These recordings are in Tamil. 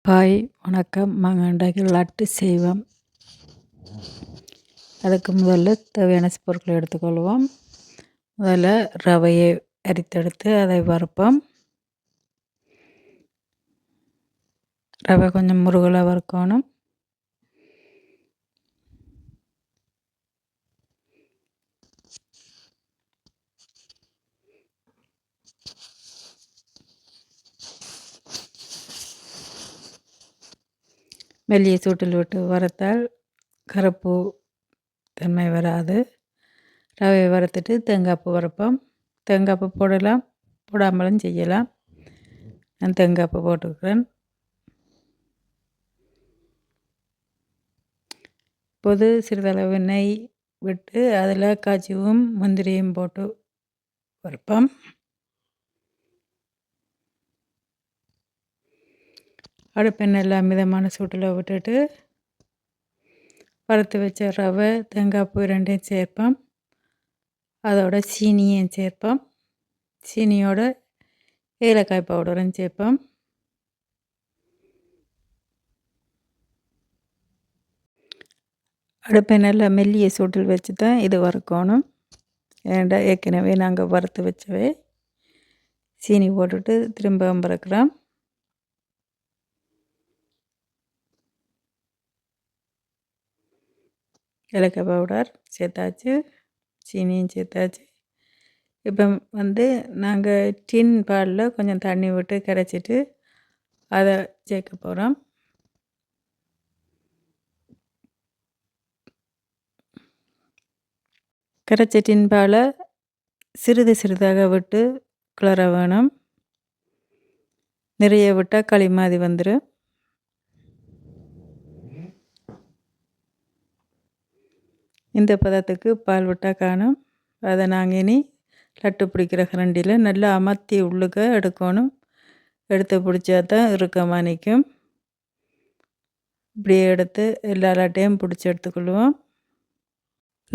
ஹாய் வணக்கம். நாங்கள் இன்றைக்கு லட்டு செய்வோம். அதுக்கு முதல்ல தேவையான பொருட்களை எடுத்துக்கொள்வோம். முதல்ல ரவையை அரித்தெடுத்து அதை வறுப்போம். ரவை கொஞ்சம் முருகலாக வறுக்கணும். மெல்லிய சூட்டில் விட்டு வறுத்தால் கருப்பு தன்மை வராது. ரவையை வறுத்துட்டு தேங்காய்ப்பு வறுப்போம். தேங்காய்ப்பு போடலாம், போடாமலும் செய்யலாம். நான் தேங்காய்ப்பு போட்டுக்கிறேன். இப்போது சிறிதளவு நெய் விட்டு அதில் காஜுவும் முந்திரியும் போட்டு வறுப்போம். அடுப்பை நல்லா மிதமான சூட்டில் விட்டுட்டு வறுத்து வச்ச ரவை தேங்காய்ப்பு ரெண்டையும் சேர்ப்போம். அதோட சீனியும் சேர்ப்போம். சீனியோட ஏலக்காய் பவுடரும் சேர்ப்போம். அடுப்பை நல்லா மெல்லிய சூட்டில் வச்சு தான் இது வறுக்கணும். ஏன்டா ஏற்கனவே நாங்கள் வறுத்து வச்சவே சீனி போட்டுட்டு திரும்ப வறுக்கிறோம். ஏலக்காய் பவுடர் சேர்த்தாச்சு, சீனியும் சேர்த்தாச்சு. இப்போ நாங்கள் டின் பாலில் கொஞ்சம் தண்ணி விட்டு கரைச்சிட்டு அதை சேர்க்க போகிறோம். கரைச்ச டின் பாலை சிறிது சிறிதாக விட்டு கிளற வேணும். நிறைய விட்டால் களி மாதிரி வந்துடும். இந்த பதத்துக்கு பால் விட்டால் காணும். அதை நாங்கள் இனி லட்டு பிடிக்கிற கரண்டியில் நல்லா அமர்த்தி உள்ளுக்க எடுக்கணும். எடுத்து பிடிச்சா தான் இறுக்கமாக நிற்கும். இப்படியே எடுத்து எல்லா லட்டையும் பிடிச்சி எடுத்துக்கொள்வோம்.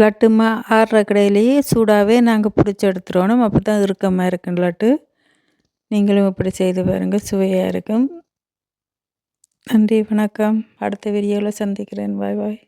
லட்டுமா ஆடுற கடையிலேயே சூடாகவே நாங்கள் பிடிச்சி எடுத்துடணும். அப்போ தான் இறுக்கமாக இருக்கும் லட்டு. நீங்களும் இப்படி செய்து பாருங்கள், சுவையாக இருக்கும். நன்றி, வணக்கம். அடுத்த வீடியோவில் சந்திக்கிறேன். பாய் பாய்.